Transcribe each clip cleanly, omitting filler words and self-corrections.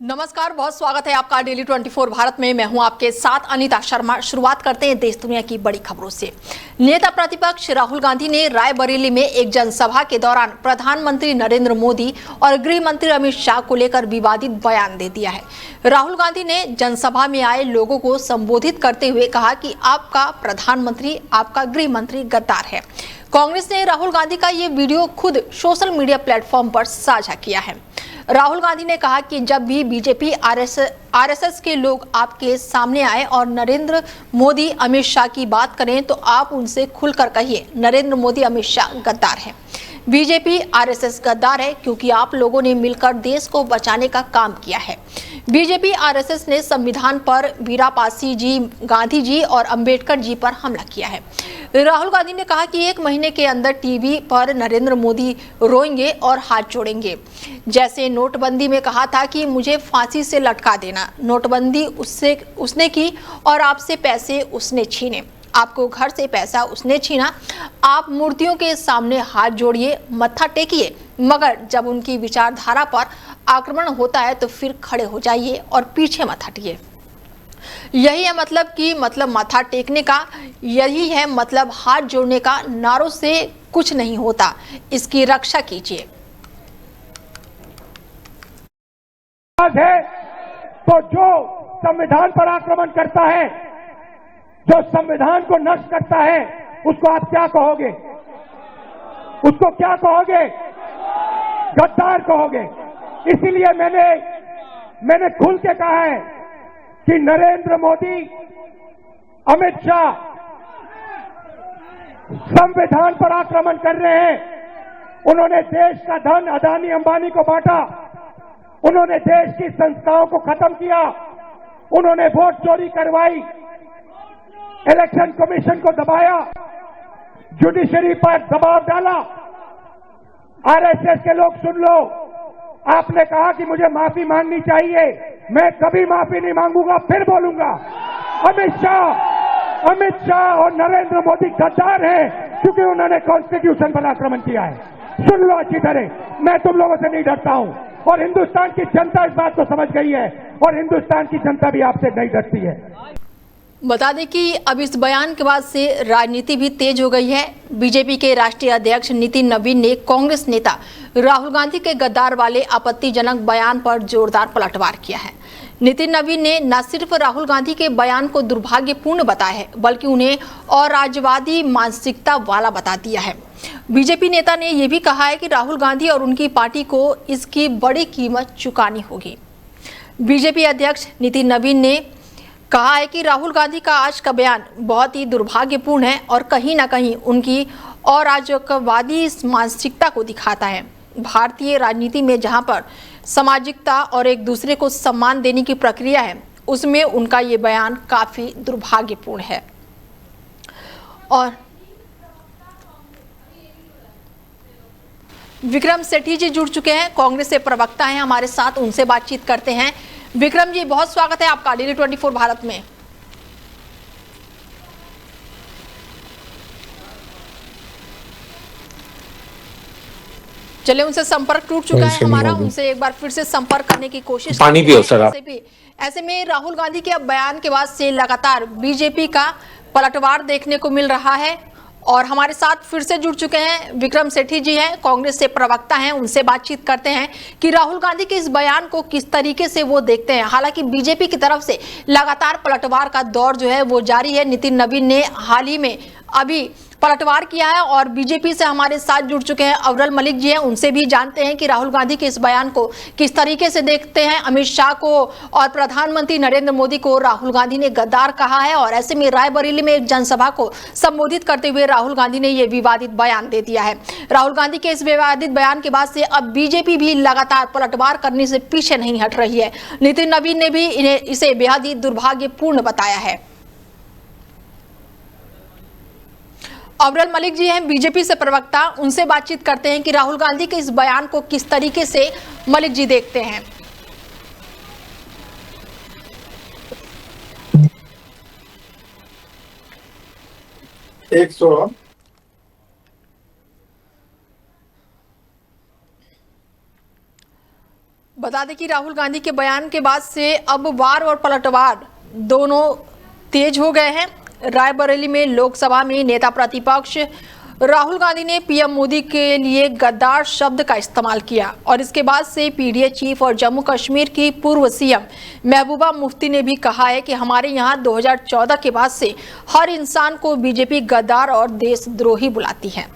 नमस्कार, बहुत स्वागत है आपका डेली 24 भारत में। मैं हूं आपके साथ अनीता शर्मा। शुरुआत करते हैं देश दुनिया की बड़ी खबरों से। नेता प्रतिपक्ष राहुल गांधी ने रायबरेली में एक जनसभा के दौरान प्रधानमंत्री नरेंद्र मोदी और गृह मंत्री अमित शाह को लेकर विवादित बयान दे दिया है। राहुल गांधी ने जनसभा में आए लोगों को संबोधित करते हुए कहा कि आपका प्रधानमंत्री, आपका गृह मंत्री गद्दार है। कांग्रेस ने राहुल गांधी का ये वीडियो खुद सोशल मीडिया प्लेटफॉर्म पर साझा किया है। राहुल गांधी ने कहा कि जब भी बीजेपी आरएसएस के लोग आपके सामने आए और नरेंद्र मोदी अमित शाह की बात करें तो आप उनसे खुलकर कहिए, नरेंद्र मोदी अमित शाह गद्दार है। बीजेपी आरएसएस गद्दार है क्योंकि आप लोगों ने मिलकर देश को बचाने का काम किया है। बीजेपी आरएसएस ने संविधान पर वीरापासी जी, गांधी जी और अंबेडकर जी पर हमला किया है। राहुल गांधी ने कहा कि 1 महीने के अंदर टीवी पर नरेंद्र मोदी रोएंगे और हाथ जोड़ेंगे। जैसे नोटबंदी में कहा था कि मुझे फांसी से लटका देना। नोटबंदी उसने की और आपसे पैसे उसने छीने। आपको घर से पैसा उसने छीना। आप मूर्तियों के सामने हाथ जोड़िए, मत्था टेकिए, मगर जब उनकी विचारधारा पर आक्रमण होता है तो फिर खड़े हो जाइए और पीछे मत हटिए। यही है मतलब माथा टेकने का, यही है मतलब हाथ जोड़ने का। नारों से कुछ नहीं होता, इसकी रक्षा कीजिए। है तो जो संविधान पर आक्रमण करता है, जो संविधान को नष्ट करता है, उसको आप क्या कहोगे? उसको क्या कहोगे? गद्दार कहोगे। इसीलिए मैंने खुल के कहा है कि नरेंद्र मोदी, अमित शाह संविधान पर आक्रमण कर रहे हैं। उन्होंने देश का धन अदानी अंबानी को बांटा, उन्होंने देश की संस्थाओं को खत्म किया, उन्होंने वोट चोरी करवाई, इलेक्शन कमीशन को दबाया, जुडिशरी पर दबाव डाला। आरएसएस के लोग सुन लो, आपने कहा कि मुझे माफी मांगनी चाहिए। मैं कभी माफी नहीं मांगूंगा, फिर बोलूंगा। अमित शाह और नरेंद्र मोदी गद्दार हैं क्योंकि उन्होंने कॉन्स्टिट्यूशन पर आक्रमण किया है। सुन लो अच्छी तरह, मैं तुम लोगों से नहीं डरता हूं और हिंदुस्तान की जनता इस बात को समझ गई है और हिंदुस्तान की जनता भी आपसे नहीं डरती है। बता दें कि अब इस बयान के बाद से राजनीति भी तेज हो गई है। बीजेपी के राष्ट्रीय अध्यक्ष नितिन नवीन ने कांग्रेस नेता राहुल गांधी के गद्दार वाले आपत्तिजनक बयान पर जोरदार पलटवार किया है। नितिन नवीन ने न सिर्फ राहुल गांधी के बयान को दुर्भाग्यपूर्ण बताया है, बल्कि उन्हें और राजवादी मानसिकता वाला बता दिया है। बीजेपी नेता ने यह भी कहा है कि राहुल गांधी और उनकी पार्टी को इसकी बड़ी कीमत चुकानी होगी। बीजेपी अध्यक्ष नितिन नवीन ने कहा है कि राहुल गांधी का आज का बयान बहुत ही दुर्भाग्यपूर्ण है और कहीं ना कहीं उनकी अराजकवादी मानसिकता को दिखाता है। भारतीय राजनीति में जहां पर सामाजिकता और एक दूसरे को सम्मान देने की प्रक्रिया है, उसमें उनका ये बयान काफी दुर्भाग्यपूर्ण है। और विक्रम सेठी जी जुड़ चुके हैं, कांग्रेस से प्रवक्ता हैं हमारे साथ, उनसे बातचीत करते हैं। विक्रम जी, बहुत स्वागत है आपका डेली 24 भारत में। चले, उनसे संपर्क टूट चुका है हमारा, उनसे एक बार फिर से संपर्क करने की कोशिश पानी भी हो सर। ऐसे में राहुल गांधी के बयान के बाद से लगातार बीजेपी का पलटवार देखने को मिल रहा है और हमारे साथ फिर से जुड़ चुके हैं विक्रम सेठी जी हैं, कांग्रेस से प्रवक्ता हैं, उनसे बातचीत करते हैं कि राहुल गांधी के इस बयान को किस तरीके से वो देखते हैं। हालांकि बीजेपी की तरफ से लगातार पलटवार का दौर जो है वो जारी है। नितिन नवीन ने हाल ही में अभी पलटवार किया है और बीजेपी से हमारे साथ जुड़ चुके हैं अव्वल मलिक जी हैं, उनसे भी जानते हैं कि राहुल गांधी के इस बयान को किस तरीके से देखते हैं। अमित शाह को और प्रधानमंत्री नरेंद्र मोदी को राहुल गांधी ने गद्दार कहा है और ऐसे में रायबरेली में एक जनसभा को संबोधित करते हुए राहुल गांधी ने यह विवादित बयान दे दिया है। राहुल गांधी के इस विवादित बयान के बाद से अब बीजेपी भी लगातार पलटवार करने से पीछे नहीं हट रही है। नितिन नवीन ने भी इसे बेहद ही दुर्भाग्यपूर्ण बताया है। अव्वल मलिक जी हैं बीजेपी से प्रवक्ता, उनसे बातचीत करते हैं कि राहुल गांधी के इस बयान को किस तरीके से मलिक जी देखते हैं। बता दें कि राहुल गांधी के बयान के बाद से अब वार और पलटवार दोनों तेज हो गए हैं। रायबरेली में लोकसभा में नेता प्रतिपक्ष राहुल गांधी ने पीएम मोदी के लिए गद्दार शब्द का इस्तेमाल किया और इसके बाद से पीडीए चीफ और जम्मू कश्मीर की पूर्व सीएम महबूबा मुफ्ती ने भी कहा है कि हमारे यहाँ 2014 के बाद से हर इंसान को बीजेपी गद्दार और देशद्रोही बुलाती है।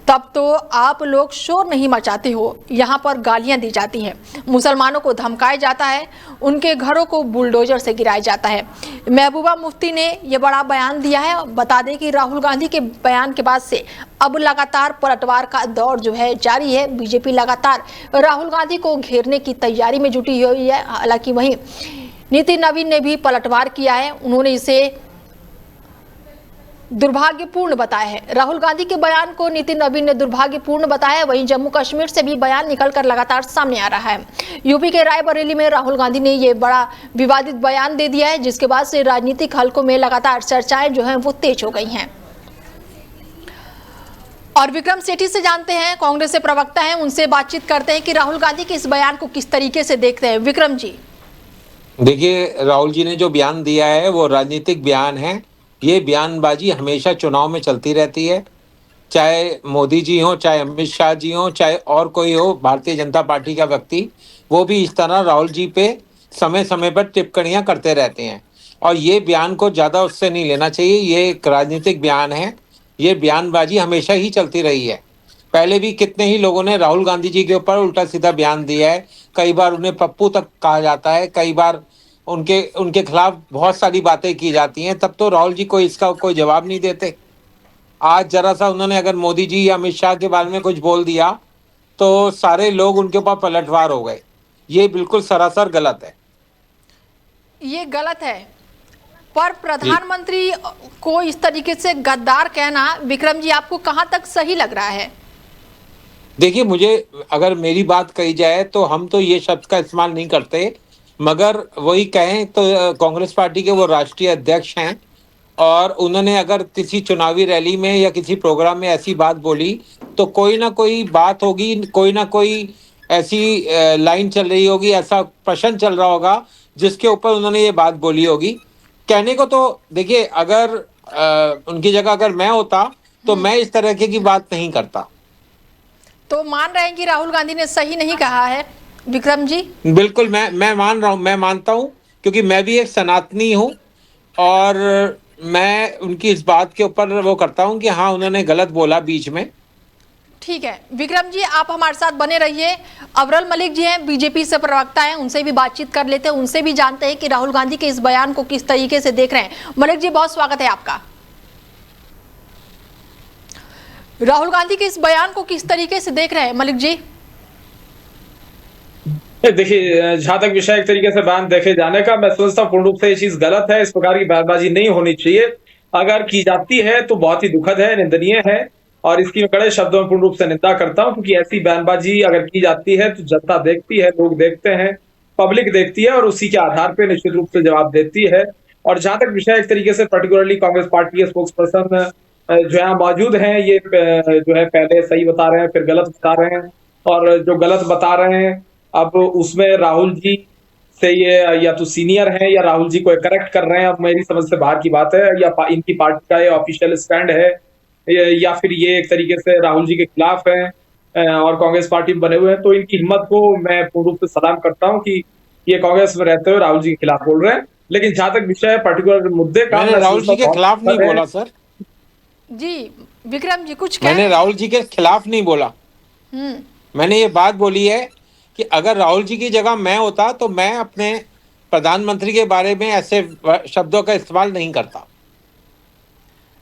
तब तो आप लोग शोर नहीं मचाते हो, यहाँ पर गालियां दी जाती हैं, मुसलमानों को धमकाया जाता है, उनके घरों को बुलडोजर से गिराया जाता है। महबूबा मुफ्ती ने यह बड़ा बयान दिया है। बता दें कि राहुल गांधी के बयान के बाद से अब लगातार पलटवार का दौर जो है जारी है। बीजेपी लगातार राहुल गांधी को घेरने की तैयारी में जुटी हुई है। हालांकि वहीं नितिन नवीन ने भी पलटवार किया है। उन्होंने इसे दुर्भाग्यपूर्ण बताया है। राहुल गांधी के बयान को नितिन नवीन ने दुर्भाग्यपूर्ण बताया है। वहीं जम्मू कश्मीर से भी बयान निकलकर लगातार सामने आ रहा है। यूपी के रायबरेली में राहुल गांधी ने यह बड़ा विवादित बयान दे दिया है, जिसके बाद से राजनीतिक हलकों में लगातार चर्चाएं जो हैं वो तेज हो गई हैं। और विक्रम सेठी से जानते हैं, कांग्रेस से प्रवक्ता हैं, उनसे बातचीत करते हैं कि राहुल गांधी के इस बयान को किस तरीके से देखते हैं। विक्रम जी, देखिए, राहुल जी ने जो बयान दिया है वो राजनीतिक बयान है। ये बयानबाजी हमेशा चुनाव में चलती रहती है, चाहे मोदी जी हो, चाहे अमित शाह जी हो, चाहे और कोई हो भारतीय जनता पार्टी का व्यक्ति, वो भी इस तरह राहुल जी पे समय समय पर टिप्पणियां करते रहते हैं। और ये बयान को ज़्यादा उससे नहीं लेना चाहिए। ये एक राजनीतिक बयान है। ये बयानबाजी हमेशा ही चलती रही है। पहले भी कितने ही लोगों ने राहुल गांधी जी के ऊपर उल्टा सीधा बयान दिया है। कई बार उन्हें पप्पू तक कहा जाता है, कई बार उनके खिलाफ बहुत सारी बातें की जाती हैं। तब तो राहुल जी को इसका कोई जवाब नहीं देते। आज जरा सा उन्होंने अगर मोदी जी या अमित शाह के बारे में कुछ बोल दिया तो सारे लोग उनके ऊपर पलटवार हो गए। ये बिल्कुल सरासर गलत है। ये गलत है, पर प्रधानमंत्री को इस तरीके से गद्दार कहना, विक्रम जी, आपको कहां तक सही लग रहा है? देखिए, मुझे अगर मेरी बात कही जाए तो हम तो ये शब्द का इस्तेमाल नहीं करते, मगर वही कहें तो कांग्रेस पार्टी के वो राष्ट्रीय अध्यक्ष हैं और उन्होंने अगर किसी चुनावी रैली में या किसी प्रोग्राम में ऐसी बात बोली तो कोई ना कोई बात होगी, कोई ना कोई ऐसी लाइन चल रही होगी, ऐसा प्रश्न चल रहा होगा जिसके ऊपर उन्होंने ये बात बोली होगी। कहने को तो देखिए, अगर उनकी जगह अगर मैं होता तो मैं इस तरह की बात नहीं करता। तो मान रहे हैं कि राहुल गांधी ने सही नहीं कहा है, विक्रम जी? बिल्कुल, मैं मान रहा हूँ, मैं मानता हूँ, क्योंकि मैं भी एक सनातनी हूँ और मैं उनकी इस बात के ऊपर वो करता हूँ कि हाँ, उन्होंने गलत बोला बीच में। ठीक है विक्रम जी, आप हमारे साथ बने रहिए। अवरल मलिक जी हैं, बीजेपी से प्रवक्ता हैं, उनसे भी बातचीत कर लेते हैं, उनसे भी जानते हैं कि राहुल गांधी के इस बयान को किस तरीके से देख रहे हैं। मलिक जी, बहुत स्वागत है आपका। राहुल गांधी के इस बयान को किस तरीके से देख रहे हैं मलिक जी? देखिए, जहां तक विषय एक तरीके से बयान देखे जाने का, मैं समझता हूँ पूर्ण रूप से ये चीज गलत है। इस प्रकार की बयानबाजी नहीं होनी चाहिए। अगर की जाती है तो बहुत ही दुखद है, निंदनीय है और इसकी मैं कड़े शब्दों में पूर्ण रूप से निंदा करता हूं, क्योंकि ऐसी बयानबाजी अगर की जाती है तो जनता देखती है, लोग देखते हैं, पब्लिक देखती है और उसी के आधार पर निश्चित रूप से जवाब देती है। और जहां तक विषय एक तरीके से पर्टिकुलरली कांग्रेस पार्टी के स्पोक्स पर्सन जो यहाँ मौजूद हैं, ये जो है पहले सही बता रहे हैं, फिर गलत बता रहे हैं और जो गलत बता रहे हैं अब उसमें राहुल जी से ये या तो सीनियर हैं या राहुल जी को करेक्ट कर रहे हैं। अब मेरी समझ से बाहर की बात है, या इनकी पार्टी का ये ऑफिशियल स्टैंड है या फिर ये एक तरीके से राहुल जी के खिलाफ है और कांग्रेस पार्टी में बने हुए हैं। तो इनकी हिम्मत को मैं पूर्ण रूप से सलाम करता हूं कि ये कांग्रेस में रहते हुए राहुल जी के खिलाफ बोल रहे हैं। लेकिन जहां तक विषय है पर्टिकुलर मुद्दे का, मैंने राहुल जी के खिलाफ नहीं बोला सर जी। विक्रम जी, कुछ मैंने राहुल जी के खिलाफ नहीं बोला। मैंने ये बात बोली है कि अगर राहुल जी की जगह मैं होता तो मैं अपने प्रधानमंत्री के बारे में ऐसे शब्दों का इस्तेमाल नहीं करता।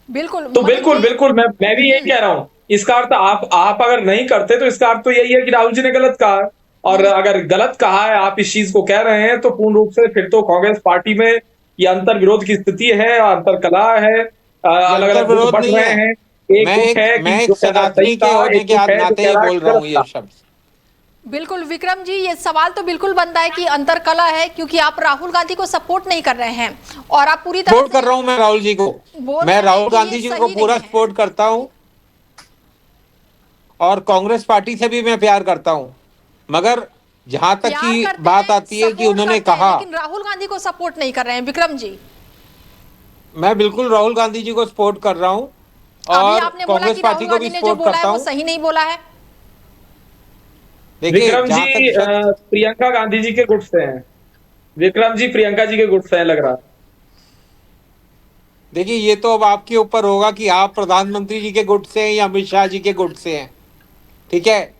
बिल्कुल, तो बिल्कुल मैं भी यही कह रहा हूं। इसका अर्थ आप अगर नहीं करते तो इसका अर्थ तो यही है कि राहुल जी ने गलत कहा है। और अगर गलत कहा है, आप इस चीज को कह रहे हैं, तो पूर्ण रूप से फिर तो कांग्रेस पार्टी में ये अंतर विरोध की स्थिति है, अंतर कला है, अलग अलग विरोध बढ़ रहे हैं। मैं एक सनातनी के होने के नाते ही बोल रहा हूँ ये शब्द। बिल्कुल विक्रम जी, ये सवाल तो बिल्कुल बनता है कि अंतर कला है, क्योंकि आप राहुल गांधी को सपोर्ट नहीं कर रहे हैं और आप पूरी तरह सपोर्ट कर रहा हूं मैं राहुल जी को। मैं राहुल गांधी जी को पूरा सपोर्ट करता हूं और कांग्रेस पार्टी से भी मैं प्यार करता हूं, मगर जहां तक प्यार की करते बात हैं, आती है कि सपोर्ट उन्होंने करते हैं, कहा, लेकिन राहुल गांधी को सपोर्ट नहीं कर रहे हैं विक्रम जी। मैं बिल्कुल राहुल गांधी जी को सपोर्ट कर रहा हूं अभी और आपने बोला कांग्रेस कि पार्टी राहुल को भी गांधी ने जो सपोर्ट बोला करता है वो हूं। सही नहीं बोला है। देखिए विक्रम जहां जी तक सच, प्रियंका गांधी जी के गुट से हैं। विक्रम जी प्रियंका जी के गुट से हैं लग रहा। देखिए ये तो अब आपके ऊपर होगा कि आप प्रधानमंत्री जी के गुट से हैं या अमित शाह जी के गुट से हैं, ठीक है।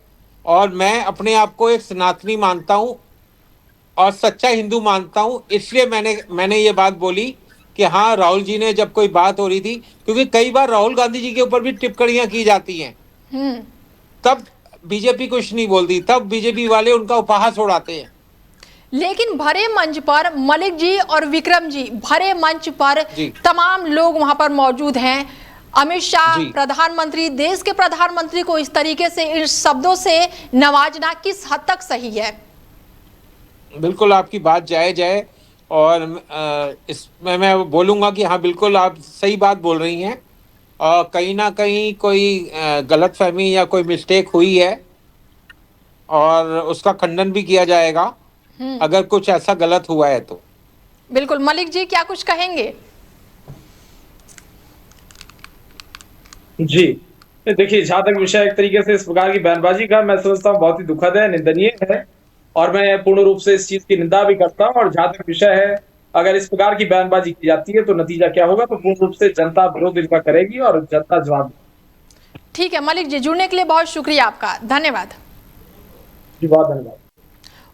और मैं अपने आप को एक सनातनी मानता हूं और सच्चा हिंदू मानता हूं, इसलिए मैंने ये बात बोली कि हाँ राहुल जी ने जब कोई बात हो रही थी, क्योंकि कई बार राहुल गांधी जी के ऊपर भी टिप्पणियां की जाती हैं, तब बीजेपी कुछ नहीं बोलती, तब बीजेपी वाले उनका उपहास उड़ाते हैं। लेकिन भरे मंच पर मलिक जी और विक्रम जी, भरे मंच पर जी। तमाम लोग वहां पर मौजूद हैं। अमित शाह जी। प्रधानमंत्री, देश के प्रधानमंत्री को इस तरीके से, इन शब्दों से नवाजना किस हद तक सही है? बिल्कुल आपकी बात जायज है और इसमें मैं बोलूंगा कि हाँ बिल्कुल आप सही बात बोल रही हैं और कहीं ना कहीं कोई गलतफहमी या कोई मिस्टेक हुई है और उसका खंडन भी किया जाएगा अगर कुछ ऐसा गलत हुआ है तो। बिल्कुल। मलिक जी क्या कुछ कहेंगे? जी देखिए, जहां तक विषय एक तरीके से इस प्रकार की बयानबाजी का, मैं समझता हूँ बहुत ही दुखद है, निंदनीय है और मैं पूर्ण रूप से इस चीज की निंदा भी करता हूँ। और जहां तक विषय है, अगर इस प्रकार की बयानबाजी की जाती है तो नतीजा क्या होगा, तो पूर्ण रूप से जनता विरोध इनका करेगी और जनता जवाब देगी। ठीक है मलिक जी, जुड़ने के लिए बहुत शुक्रिया आपका, धन्यवाद। जी बहुत धन्यवाद।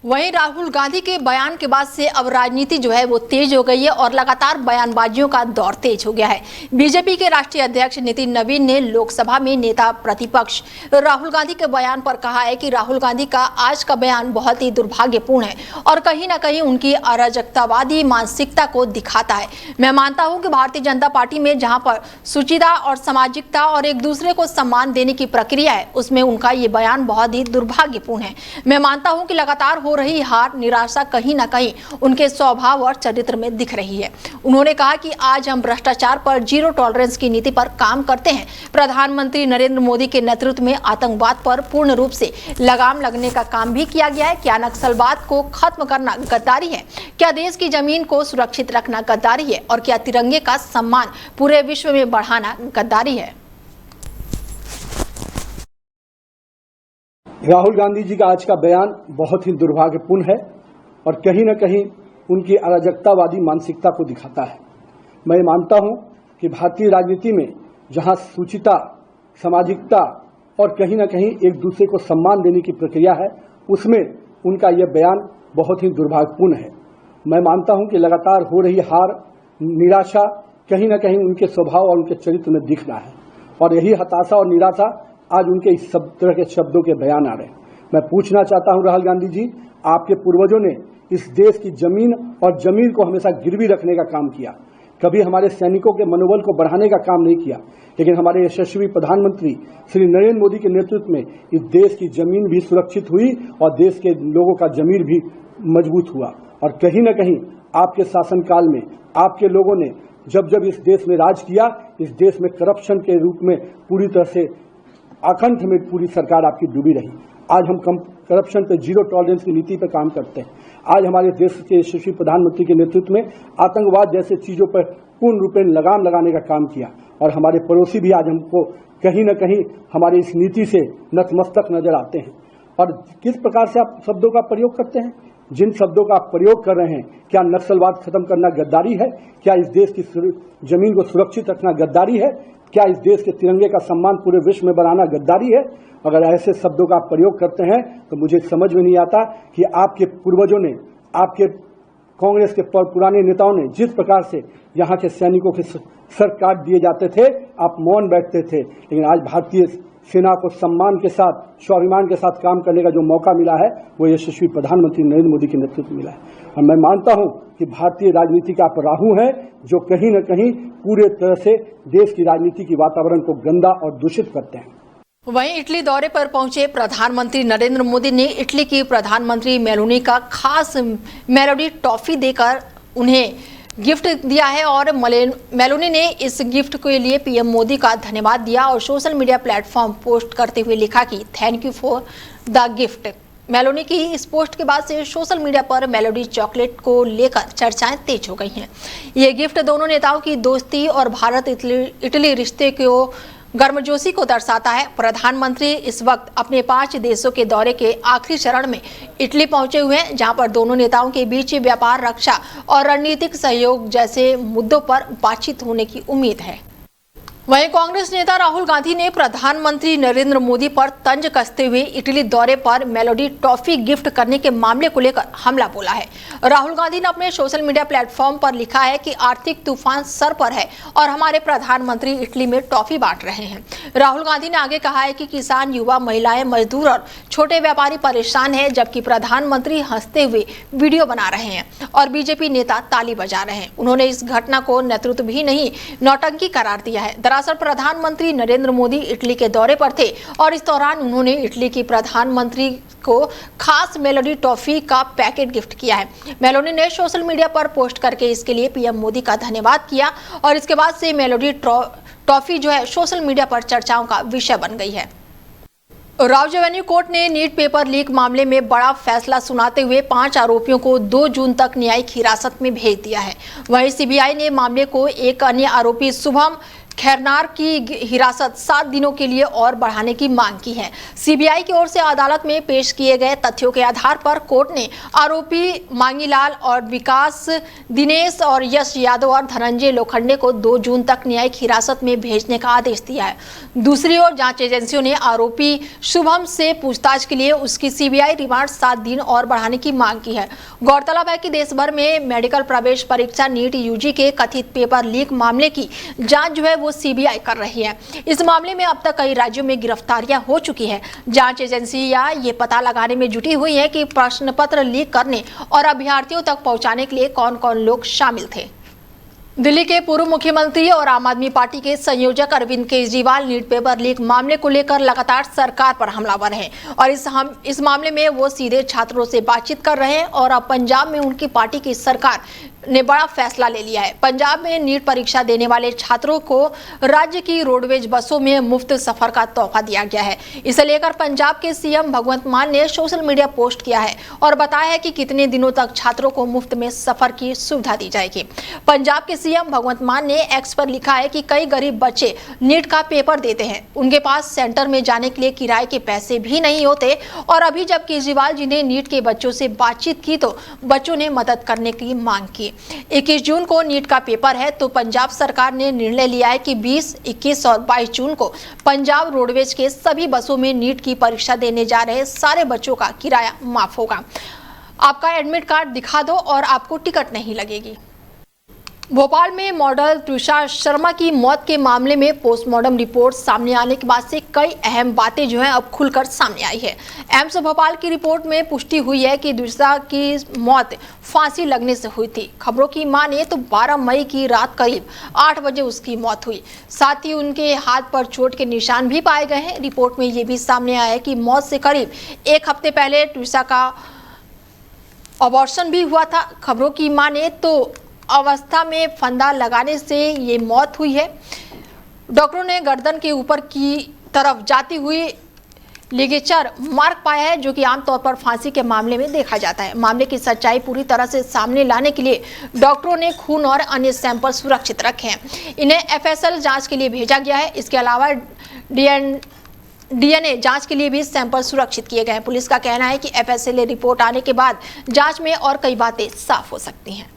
वहीं राहुल गांधी के बयान के बाद से अब राजनीति जो है वो तेज हो गई है और लगातार बयानबाजियों का दौर तेज हो गया है। बीजेपी के राष्ट्रीय अध्यक्ष नितिन नवीन ने लोकसभा में नेता प्रतिपक्ष राहुल गांधी के बयान पर कहा है कि राहुल गांधी का आज का बयान बहुत ही दुर्भाग्यपूर्ण है और कहीं ना कहीं उनकी अराजकतावादी मानसिकता को दिखाता है। मैं मानता हूं कि भारतीय जनता पार्टी में जहां पर सुचिता और सामाजिकता और एक दूसरे को सम्मान देने की प्रक्रिया है, उसमें उनका ये बयान बहुत ही दुर्भाग्यपूर्ण है। मैं मानता हूं कि लगातार हो रही हार, निराशा कहीं ना कहीं उनके स्वभाव और चरित्र में दिख रही है। उन्होंने कहा कि आज हम भ्रष्टाचार पर जीरो टॉलरेंस की नीति पर काम करते हैं। प्रधानमंत्री नरेंद्र मोदी के नेतृत्व में आतंकवाद पर पूर्ण रूप से लगाम लगने का काम भी किया गया है। क्या नक्सलवाद को खत्म करना गद्दारी है? क्या देश की जमीन को सुरक्षित रखना गद्दारी है? और क्या तिरंगे का सम्मान पूरे विश्व में बढ़ाना गद्दारी है? राहुल गांधी जी का आज का बयान बहुत ही दुर्भाग्यपूर्ण है और कहीं न कहीं उनकी अराजकतावादी मानसिकता को दिखाता है। मैं मानता हूं कि भारतीय राजनीति में जहां सुचिता, सामाजिकता और कहीं न कहीं एक दूसरे को सम्मान देने की प्रक्रिया है, उसमें उनका यह बयान बहुत ही दुर्भाग्यपूर्ण है। मैं मानता हूं कि लगातार हो रही हार, निराशा कहीं न कहीं उनके स्वभाव और उनके चरित्र में दिख रहा है और यही हताशा और निराशा आज उनके इस सब तरह के शब्दों के बयान आ रहे हैं। मैं पूछना चाहता हूं राहुल गांधी जी, आपके पूर्वजों ने इस देश की जमीन और जमीर को हमेशा गिरवी रखने का काम किया, कभी हमारे सैनिकों के मनोबल को बढ़ाने का काम नहीं किया, लेकिन हमारे यशस्वी प्रधानमंत्री श्री नरेंद्र मोदी के नेतृत्व में इस देश की जमीन भी सुरक्षित हुई और देश के लोगों का जमीर भी मजबूत हुआ। और कहीं न कहीं आपके शासनकाल में आपके लोगों ने जब इस देश में राज किया, इस देश में करप्शन के रूप में पूरी तरह से अखंड में पूरी सरकार आपकी डूबी रही। आज हम करप्शन पे जीरो टॉलरेंस की नीति पर काम करते हैं। आज हमारे देश के यशस्वी प्रधानमंत्री के नेतृत्व में आतंकवाद जैसे चीजों पर पूर्ण रूप में लगाम लगाने का काम किया और हमारे पड़ोसी भी आज हमको कहीं न कहीं हमारी इस नीति से नतमस्तक नजर आते हैं। और किस प्रकार से आप शब्दों का प्रयोग करते हैं, जिन शब्दों का आप प्रयोग कर रहे हैं, क्या नक्सलवाद खत्म करना गद्दारी है? क्या इस देश की जमीन को सुरक्षित रखना गद्दारी है? क्या इस देश के तिरंगे का सम्मान पूरे विश्व में बढ़ाना गद्दारी है? अगर ऐसे शब्दों का प्रयोग करते हैं तो मुझे समझ में नहीं आता कि आपके पूर्वजों ने, आपके कांग्रेस के पुराने नेताओं ने जिस प्रकार से यहाँ के सैनिकों के सर काट दिए जाते थे, आप मौन बैठते थे, लेकिन आज भारतीय सेना को सम्मान के साथ, स्वाभिमान के साथ काम करने का जो मौका मिला है वो यशस्वी प्रधानमंत्री नरेंद्र मोदी के नेतृत्व में मिला है। और मैं मानता हूं कि भारतीय राजनीति का आप राहु हैं जो कहीं न कहीं पूरे तरह से देश की राजनीति की वातावरण को गंदा और दूषित करते हैं। वहीं इटली दौरे पर पहुंचे प्रधानमंत्री नरेंद्र मोदी ने इटली की प्रधानमंत्री मेलोनी का खास मेलोडी टॉफी देकर उन्हें गिफ्ट दिया है और मेलोनी ने इस गिफ्ट के लिए पीएम मोदी का धन्यवाद दिया और सोशल मीडिया प्लेटफॉर्म पोस्ट करते हुए लिखा कि thank you for the gift. Meloni की इस पोस्ट के बाद से सोशल मीडिया पर मेलोडी चॉकलेट को लेकर चर्चाएं तेज हो गई हैं। ये गिफ्ट दोनों नेताओं की दोस्ती और भारत इटली रिश्ते को गर्मजोशी को दर्शाता है। प्रधानमंत्री इस वक्त अपने 5 देशों के दौरे के आखिरी चरण में इटली पहुंचे हुए हैं, जहां पर दोनों नेताओं के बीच व्यापार, रक्षा और रणनीतिक सहयोग जैसे मुद्दों पर बातचीत होने की उम्मीद है। वहीं कांग्रेस नेता राहुल गांधी ने प्रधानमंत्री नरेंद्र मोदी पर तंज कसते हुए इटली दौरे पर मेलोडी टॉफी गिफ्ट करने के मामले को लेकर हमला बोला है। राहुल गांधी ने अपने सोशल मीडिया प्लेटफॉर्म पर लिखा है कि आर्थिक तूफान सर पर है और हमारे प्रधानमंत्री इटली में टॉफी बांट रहे हैं। राहुल गांधी ने आगे कहा है कि किसान, युवा, महिलाएं, मजदूर और छोटे व्यापारी परेशान है, जबकि प्रधानमंत्री हंसते हुए वीडियो बना रहे हैं और बीजेपी नेता ताली बजा रहे हैं। उन्होंने इस घटना को नेतृत्व भी नहीं, नौटंकी करार दिया है। दरअसल प्रधानमंत्री नरेंद्र मोदी इटली के दौरे पर थे और इस दौरान उन्होंने इटली की प्रधानमंत्री को खास मेलोडी टॉफी का पैकेट गिफ्ट किया है। मेलोनी ने सोशल मीडिया पर पोस्ट करके इसके लिए पीएम मोदी का धन्यवाद किया और इसके बाद से मेलोडी टॉफी जो है सोशल मीडिया पर चर्चाओं का विषय बन गई है। राउज एवेन्यू कोर्ट ने नीट पेपर लीक मामले में बड़ा फैसला सुनाते हुए 5 आरोपियों को 2 जून तक न्यायिक हिरासत में भेज दिया है। वहीं सीबीआई ने मामले को एक अन्य आरोपी शुभम खैरनार की हिरासत 7 दिनों के लिए और बढ़ाने की मांग की है। सीबीआई की ओर से अदालत में पेश किए गए तथ्यों के आधार पर कोर्ट ने आरोपी मांगीलाल और विकास, दिनेश और यश यादव और धनंजय लोखंडे को 2 जून तक न्यायिक हिरासत में भेजने का आदेश दिया है। दूसरी ओर जांच एजेंसियों ने आरोपी शुभम से पूछताछ के लिए उसकी सीबीआई रिमांड 7 दिन और बढ़ाने की मांग की है। गौरतलब है कि देश भर में मेडिकल प्रवेश परीक्षा नीट यूजी के कथित पेपर लीक मामले की जांच जो है वो सीबीआई कर रही है। इस मामले में अब तक कई राज्यों में गिरफ्तारियां हो चुकी है। जांच एजेंसियां ये पता लगाने में जुटी हुई है कि प्रश्न पत्र लीक करने और अभ्यर्थियों तक पहुंचाने के लिए कौन कौन लोग शामिल थे। दिल्ली के पूर्व मुख्यमंत्री और आम आदमी पार्टी के संयोजक Arvind Kejriwal NEET paper leak मामले को लेकर लगातार सरकार पर हमलावर हैं और इस मामले में वो सीधे छात्रों से बातचीत कर रहे हैं और अब पंजाब में उनकी पार्टी की सरकार ने बड़ा फैसला ले लिया है। पंजाब में नीट परीक्षा देने वाले छात्रों को राज्य की रोडवेज बसों में मुफ्त सफर का तोहफा दिया गया है। इसे लेकर पंजाब के सीएम भगवंत मान ने सोशल मीडिया पोस्ट किया है और बताया है कि कितने दिनों तक छात्रों को मुफ्त में सफर की सुविधा दी जाएगी। पंजाब के सीएम भगवंत मान ने एक्स पर लिखा है कि कई गरीब बच्चे नीट का पेपर देते हैं, उनके पास सेंटर में जाने के लिए किराए के पैसे भी नहीं होते और अभी जब केजरीवाल जी ने नीट के बच्चों से बातचीत की तो बच्चों ने मदद करने की मांग की। 21 जून को नीट का पेपर है तो पंजाब सरकार ने निर्णय लिया है कि 20, 21 और 22 जून को पंजाब रोडवेज के सभी बसों में नीट की परीक्षा देने जा रहे सारे बच्चों का किराया माफ होगा। आपका एडमिट कार्ड दिखा दो और आपको टिकट नहीं लगेगी। भोपाल में मॉडल त्रिशा शर्मा की मौत के मामले में पोस्टमार्टम रिपोर्ट सामने आने के बाद से कई अहम बातें जो हैं अब खुलकर सामने आई है। एम्स भोपाल की रिपोर्ट में पुष्टि हुई है कि त्रिशा की मौत फांसी लगने से हुई थी। खबरों की माने तो 12 मई की रात करीब 8 बजे उसकी मौत हुई। साथ ही उनके हाथ पर चोट के निशान भी पाए गए हैं। रिपोर्ट में ये भी सामने आया है कि मौत से करीब 1 हफ्ते पहले त्रिशा का अबॉर्शन भी हुआ था। खबरों की माने तो अवस्था में फंदा लगाने से ये मौत हुई है। डॉक्टरों ने गर्दन के ऊपर की तरफ जाती हुई लिगेचर मार्क पाया है, जो कि आमतौर पर फांसी के मामले में देखा जाता है। मामले की सच्चाई पूरी तरह से सामने लाने के लिए डॉक्टरों ने खून और अन्य सैंपल सुरक्षित रखे हैं। इन्हें एफएसएल जांच के लिए भेजा गया है। इसके अलावा डीएनए जांच के लिए भी सैंपल सुरक्षित किए गए हैं। पुलिस का कहना है कि एफएसएल रिपोर्ट आने के बाद जांच में और कई बातें साफ हो सकती हैं।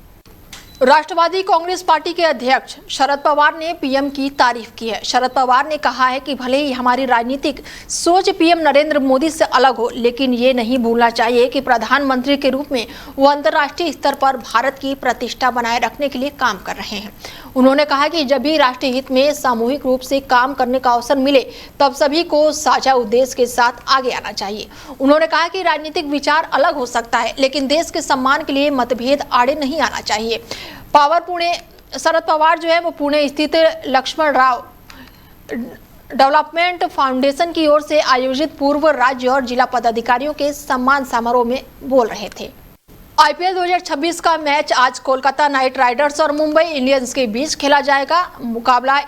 राष्ट्रवादी कांग्रेस पार्टी के अध्यक्ष शरद पवार ने पीएम की तारीफ की है। शरद पवार ने कहा है कि भले ही हमारी राजनीतिक सोच पीएम नरेंद्र मोदी से अलग हो, लेकिन ये नहीं भूलना चाहिए कि प्रधानमंत्री के रूप में वो अंतर्राष्ट्रीय स्तर पर भारत की प्रतिष्ठा बनाए रखने के लिए काम कर रहे हैं। उन्होंने कहा कि जब भी राष्ट्रीय हित में सामूहिक रूप से काम करने का अवसर मिले तब सभी को साझा उद्देश्य के साथ आगे आना चाहिए। उन्होंने कहा कि राजनीतिक विचार अलग हो सकता है, लेकिन देश के सम्मान के लिए मतभेद आड़े नहीं आना चाहिए। शरद पवार जो है वो पुणे स्थित लक्ष्मण राव डेवलपमेंट फाउंडेशन की ओर से आयोजित पूर्व राज्य और जिला पदाधिकारियों के सम्मान समारोह में बोल रहे थे। आईपीएल 2026 का मैच आज कोलकाता नाइट राइडर्स और मुंबई इंडियंस के बीच खेला जाएगा। मुकाबला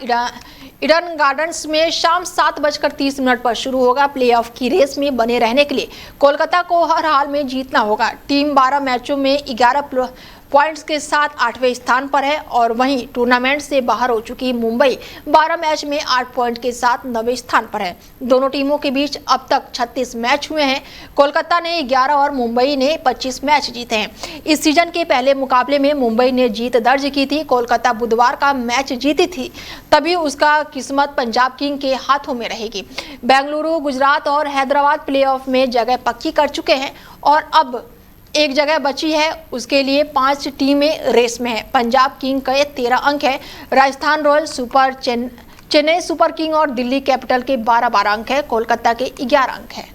ईडन गार्डन्स में शाम 7:30 पर शुरू होगा। प्लेऑफ की रेस में बने रहने के लिए कोलकाता को हर हाल में जीतना होगा। टीम 12 मैचों में 11 पॉइंट्स के साथ 8वें स्थान पर है और वहीं टूर्नामेंट से बाहर हो चुकी मुंबई 12 मैच में 8 पॉइंट के साथ 9वें स्थान पर है। दोनों टीमों के बीच अब तक 36 मैच हुए हैं। कोलकाता ने 11 और मुंबई ने 25 मैच जीते हैं। इस सीजन के पहले मुकाबले में मुंबई ने जीत दर्ज की थी। कोलकाता बुधवार का मैच जीती थी, तभी उसका किस्मत पंजाब किंग के हाथों में रहेगी। बेंगलुरु, गुजरात और हैदराबाद प्लेऑफ में जगह पक्की कर चुके हैं और अब एक जगह बची है, उसके लिए 5 टीमें रेस में है। पंजाब किंग के 13 अंक है, Rajasthan Royals, Chennai super king और दिल्ली कैपिटल के 12-12 अंक है। कोलकाता के 11 अंक है।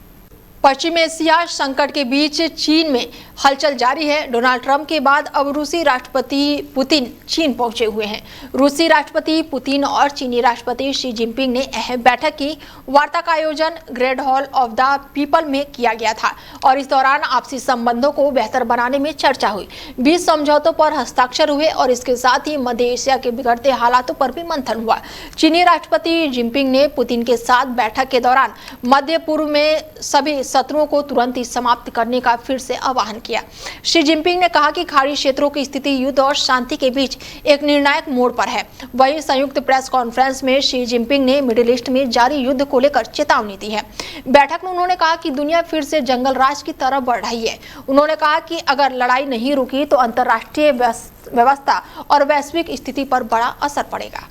पश्चिम एशिया संकट के बीच चीन में हलचल जारी है। डोनाल्ड ट्रंप के बाद अब रूसी राष्ट्रपति पुतिन चीन पहुंचे हुए हैं। रूसी राष्ट्रपति पुतिन और चीनी राष्ट्रपति शी जिनपिंग ने अहम बैठक की। वार्ता का आयोजन great hall of the people में किया गया था और इस दौरान आपसी संबंधों को बेहतर बनाने में चर्चा हुई। 20 समझौतों पर हस्ताक्षर हुए और इसके साथ ही मध्य एशिया के बिगड़ते हालातों पर भी मंथन हुआ। चीनी राष्ट्रपति जिनपिंग ने पुतिन के साथ बैठक के दौरान मध्य पूर्व में सभी शत्रुओं को तुरंत ही समाप्त करने का फिर से आह्वान किया। शी जिनपिंग ने कहा कि खाड़ी क्षेत्रों की स्थिति युद्ध और शांति के बीच एक निर्णायक मोड़ पर है। वहीं संयुक्त प्रेस कॉन्फ्रेंस में शी जिनपिंग ने मिडिल ईस्ट में जारी युद्ध को लेकर चेतावनी दी है। बैठक में उन्होंने कहा कि दुनिया फिर से जंगल राज की तरफ बढ़ रही है। उन्होंने कहा कि अगर लड़ाई नहीं रुकी तो अंतर्राष्ट्रीय व्यवस्था और वैश्विक स्थिति पर बड़ा असर पड़ेगा।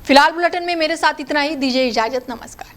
फिलहाल बुलेटिन में मेरे साथ इतना ही। दीजिए इजाजत। नमस्कार।